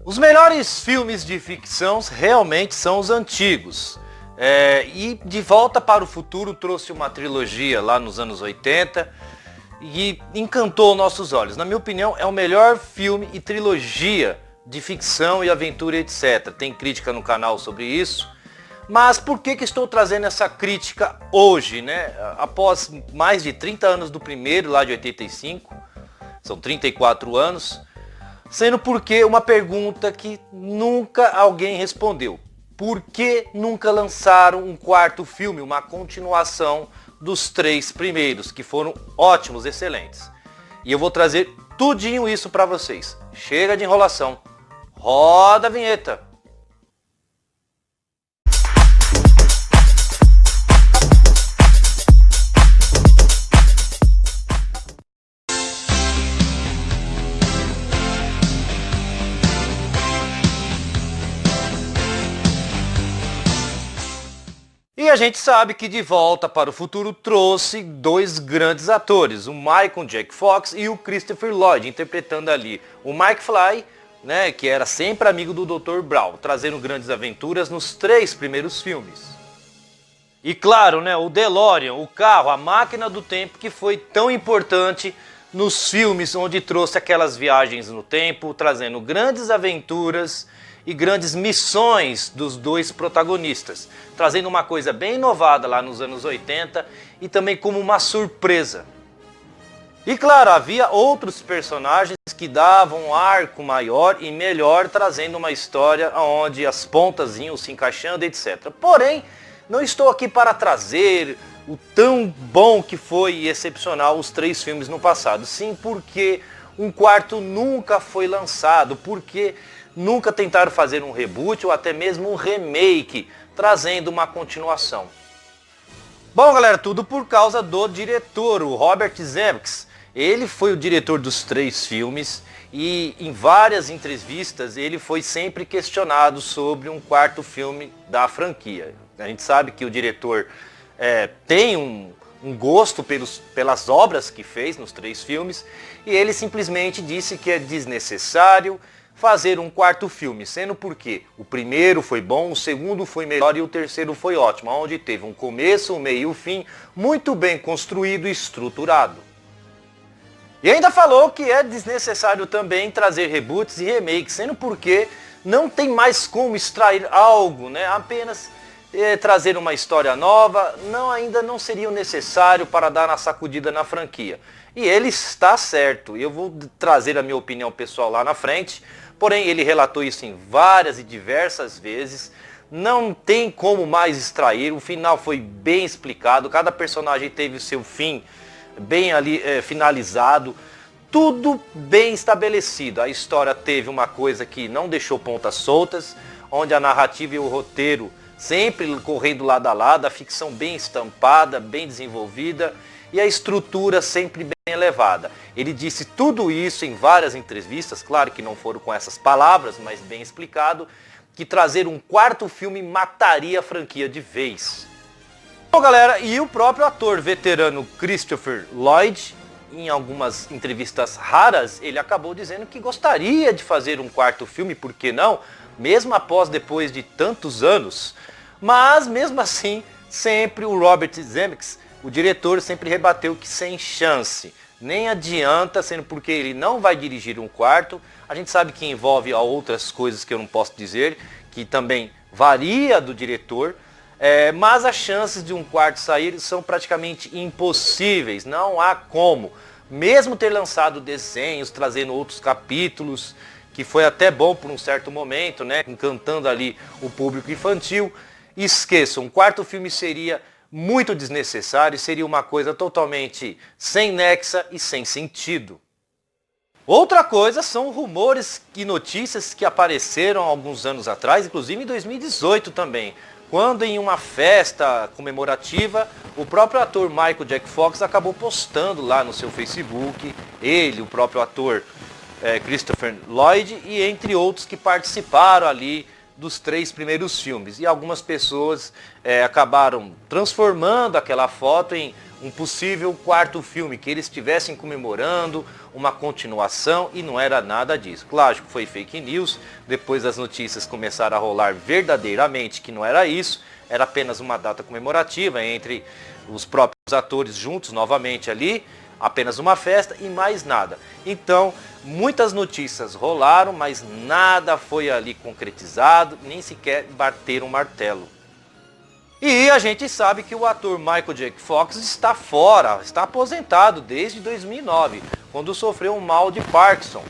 Os melhores filmes de ficção realmente são os antigos. E De Volta para o Futuro trouxe uma trilogia lá nos anos 80 e encantou nossos olhos. Na minha opinião, é o melhor filme e trilogia de ficção e aventura, etc. Tem crítica no canal sobre isso. Mas por que estou trazendo essa crítica hoje, né? Após mais de 30 anos do primeiro, lá de 85, são 34 anos, sendo porque uma pergunta que nunca alguém respondeu. Por que nunca lançaram um quarto filme, uma continuação dos 3 primeiros, que foram ótimos, excelentes? E eu vou trazer tudinho isso para vocês. Chega de enrolação. Roda a vinheta. E a gente sabe que De Volta para o Futuro trouxe 2 grandes atores, o Michael J. Fox e o Christopher Lloyd, interpretando ali o McFly, né, que era sempre amigo do Dr. Brown, trazendo grandes aventuras nos 3 primeiros filmes. E claro, né, o DeLorean, o carro, a máquina do tempo, que foi tão importante nos filmes onde trouxe aquelas viagens no tempo, trazendo grandes aventuras e grandes missões dos 2 protagonistas, trazendo uma coisa bem inovada lá nos anos 80 e também como uma surpresa. E claro, havia outros personagens que davam um arco maior e melhor, trazendo uma história onde as pontas iam se encaixando, etc. Porém, não estou aqui para trazer o tão bom que foi e excepcional os 3 filmes no passado. Sim, porque um quarto nunca foi lançado, porque nunca tentaram fazer um reboot ou até mesmo um remake, trazendo uma continuação. Bom, galera, tudo por causa do diretor, o Robert Zemeckis. Ele foi o diretor dos 3 filmes e em várias entrevistas ele foi sempre questionado sobre um quarto filme da franquia. A gente sabe que o diretor tem um gosto pelas obras que fez nos 3 filmes e ele simplesmente disse que é desnecessário fazer um quarto filme, sendo porque o primeiro foi bom, o segundo foi melhor e o terceiro foi ótimo, onde teve um começo, um meio e um fim muito bem construído e estruturado. E ainda falou que é desnecessário também trazer reboots e remakes, sendo porque não tem mais como extrair algo, né? Apenas trazer uma história nova, ainda não seria necessário para dar uma sacudida na franquia. E ele está certo, eu vou trazer a minha opinião pessoal lá na frente, porém ele relatou isso em várias e diversas vezes, não tem como mais extrair, o final foi bem explicado, cada personagem teve o seu fim bem ali finalizado, tudo bem estabelecido. A história teve uma coisa que não deixou pontas soltas, onde a narrativa e o roteiro sempre correndo lado a lado, a ficção bem estampada, bem desenvolvida e a estrutura sempre bem elevada. Ele disse tudo isso em várias entrevistas, claro que não foram com essas palavras, mas bem explicado, que trazer um quarto filme mataria a franquia de vez. Bom, galera, e o próprio ator veterano Christopher Lloyd, em algumas entrevistas raras, ele acabou dizendo que gostaria de fazer um quarto filme, por que não? Mesmo depois de tantos anos. Mas, mesmo assim, sempre o Robert Zemeckis, o diretor, sempre rebateu que sem chance. Nem adianta, sendo porque ele não vai dirigir um quarto. A gente sabe que envolve outras coisas que eu não posso dizer, que também varia do diretor. Mas as chances de um quarto sair são praticamente impossíveis, não há como. Mesmo ter lançado desenhos, trazendo outros capítulos, que foi até bom por um certo momento, né, encantando ali o público infantil, esqueçam, um quarto filme seria muito desnecessário, seria uma coisa totalmente sem nexa e sem sentido. Outra coisa são rumores e notícias que apareceram alguns anos atrás, inclusive em 2018 também, quando em uma festa comemorativa, o próprio ator Michael J. Fox acabou postando lá no seu Facebook, ele, o próprio ator Christopher Lloyd e entre outros que participaram ali dos 3 primeiros filmes. E algumas pessoas acabaram transformando aquela foto em um possível 4º filme, que eles estivessem comemorando uma continuação, e não era nada disso. Claro que foi fake news, depois as notícias começaram a rolar verdadeiramente que não era isso, era apenas uma data comemorativa entre os próprios atores juntos novamente ali, apenas uma festa e mais nada. Então, muitas notícias rolaram, mas nada foi ali concretizado, nem sequer bateram um martelo. E a gente sabe que o ator Michael J. Fox está fora, está aposentado desde 2009, quando sofreu um mal de Parkinson.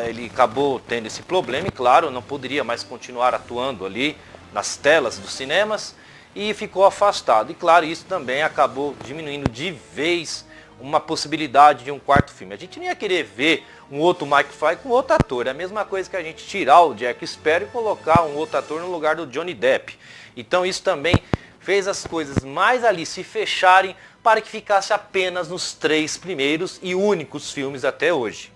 Ele acabou tendo esse problema e, claro, não poderia mais continuar atuando ali nas telas dos cinemas e ficou afastado. E, claro, isso também acabou diminuindo de vez uma possibilidade de um 4º filme. A gente nem ia querer ver um outro Mike Fly com outro ator. É a mesma coisa que a gente tirar o Jack Sparrow e colocar um outro ator no lugar do Johnny Depp. Então isso também fez as coisas mais ali se fecharem para que ficasse apenas nos 3 primeiros e únicos filmes até hoje.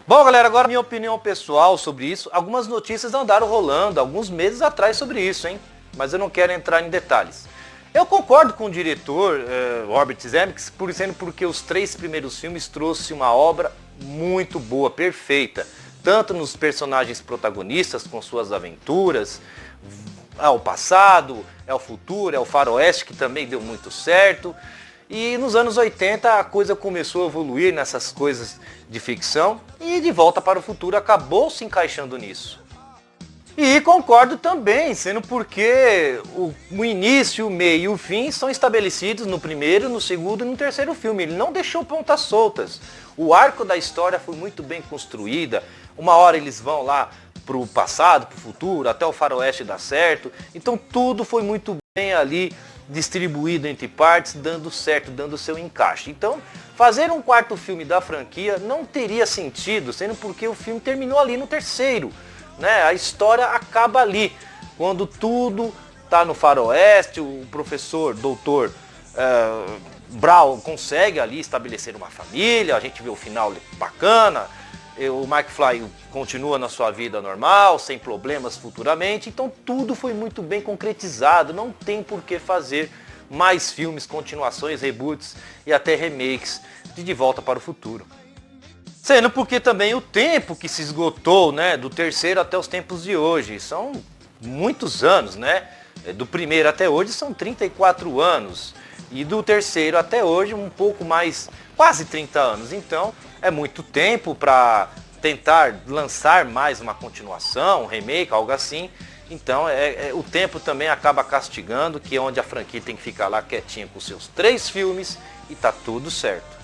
Bom, galera, agora minha opinião pessoal sobre isso. Algumas notícias andaram rolando alguns meses atrás sobre isso, hein? Mas eu não quero entrar em detalhes. Eu concordo com o diretor Robert Zemeckis, porque os 3 primeiros filmes trouxe uma obra muito boa, perfeita. Tanto nos personagens protagonistas com suas aventuras, é o passado, é o futuro, é o faroeste, que também deu muito certo. E nos anos 80 a coisa começou a evoluir nessas coisas de ficção e De Volta para o Futuro acabou se encaixando nisso. E concordo também, sendo porque o início, o meio e o fim são estabelecidos no primeiro, no segundo e no terceiro filme. Ele não deixou pontas soltas. O arco da história foi muito bem construída. Uma hora eles vão lá para o passado, para o futuro, até o faroeste dar certo. Então tudo foi muito bem ali distribuído entre partes, dando certo, dando seu encaixe. Então fazer um 4º filme da franquia não teria sentido, sendo porque o filme terminou ali no terceiro. Né? A história acaba ali, quando tudo está no faroeste, o professor, doutor Brown consegue ali estabelecer uma família, a gente vê o final bacana, o McFly continua na sua vida normal, sem problemas futuramente, então tudo foi muito bem concretizado, não tem por que fazer mais filmes, continuações, reboots e até remakes de Volta para o Futuro. Sendo porque também o tempo que se esgotou, né, do terceiro até os tempos de hoje, são muitos anos, né? Do primeiro até hoje são 34 anos e do terceiro até hoje um pouco mais, quase 30 anos. Então é muito tempo para tentar lançar mais uma continuação, um remake, algo assim. Então o tempo também acaba castigando, que é onde a franquia tem que ficar lá quietinha com seus 3 filmes e tá tudo certo.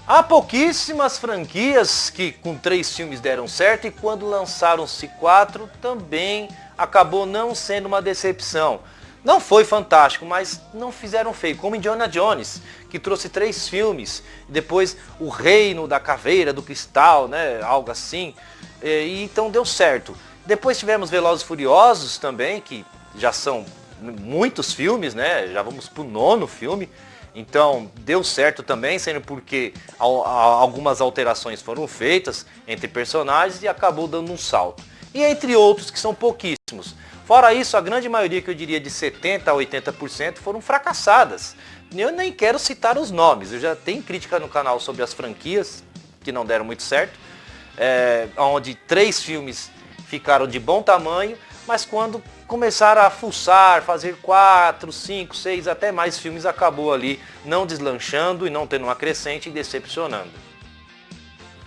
Há pouquíssimas franquias que com 3 filmes deram certo e quando lançaram-se 4 também acabou não sendo uma decepção. Não foi fantástico, mas não fizeram feio, como Indiana Jones, que trouxe 3 filmes, depois O Reino da Caveira, do Cristal, né, algo assim, e então deu certo. Depois tivemos Velozes e Furiosos também, que já são muitos filmes, né, já vamos pro 9º filme. Então deu certo também, sendo porque algumas alterações foram feitas entre personagens e acabou dando um salto. E entre outros que são pouquíssimos. Fora isso, a grande maioria, que eu diria de 70% a 80%, foram fracassadas. Eu nem quero citar os nomes, eu já tenho crítica no canal sobre as franquias que não deram muito certo, onde 3 filmes ficaram de bom tamanho, mas quando começaram a fuçar, fazer 4, 5, 6, até mais filmes, acabou ali não deslanchando e não tendo uma crescente e decepcionando.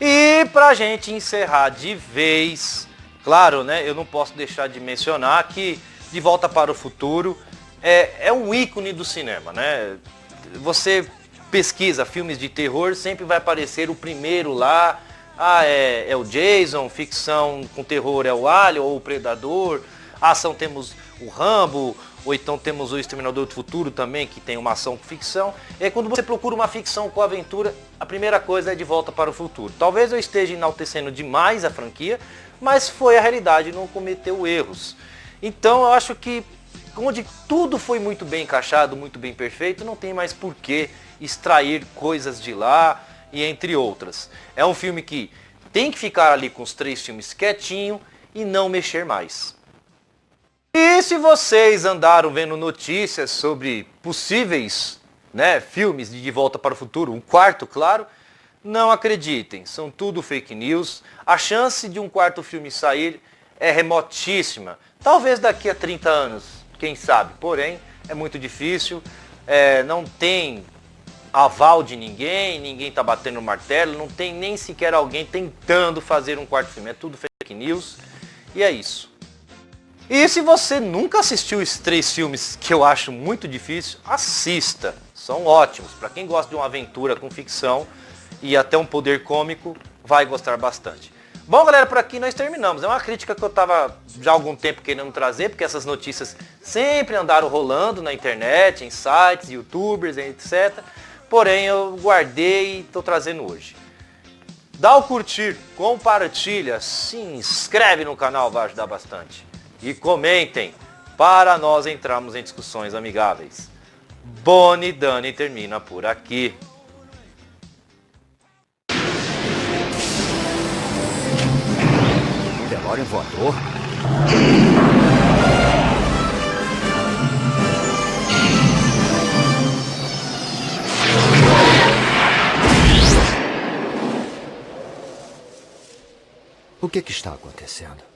E pra gente encerrar de vez, claro, né, eu não posso deixar de mencionar que De Volta para o Futuro é um ícone do cinema, né? Você pesquisa filmes de terror, sempre vai aparecer o primeiro lá, é o Jason, ficção com terror é o Alien ou o Predador, ação temos o Rambo, ou então temos o Exterminador do Futuro também, que tem uma ação com ficção. E aí quando você procura uma ficção com aventura, a primeira coisa é De Volta para o Futuro. Talvez eu esteja enaltecendo demais a franquia, mas foi a realidade, não cometeu erros. Então eu acho que onde tudo foi muito bem encaixado, muito bem perfeito, não tem mais por que extrair coisas de lá e entre outras. É um filme que tem que ficar ali com os 3 filmes quietinho e não mexer mais. E se vocês andaram vendo notícias sobre possíveis, filmes de Volta para o Futuro, um quarto, claro, não acreditem, são tudo fake news. A chance de um quarto filme sair é remotíssima. Talvez daqui a 30 anos, quem sabe, porém é muito difícil, não tem aval de ninguém está batendo o martelo, não tem nem sequer alguém tentando fazer um quarto filme, é tudo fake news e é isso. E se você nunca assistiu os 3 filmes que eu acho muito difícil, assista, são ótimos, para quem gosta de uma aventura com ficção e até um poder cômico, vai gostar bastante. Bom, galera, por aqui nós terminamos. É uma crítica que eu estava já há algum tempo querendo trazer, porque essas notícias sempre andaram rolando na internet, em sites, youtubers, etc. Porém, eu guardei e estou trazendo hoje. Dá o curtir, compartilha, se inscreve no canal, vai ajudar bastante. E comentem, para nós entrarmos em discussões amigáveis. Bonnie Dani termina por aqui. Delório voador? O que está acontecendo?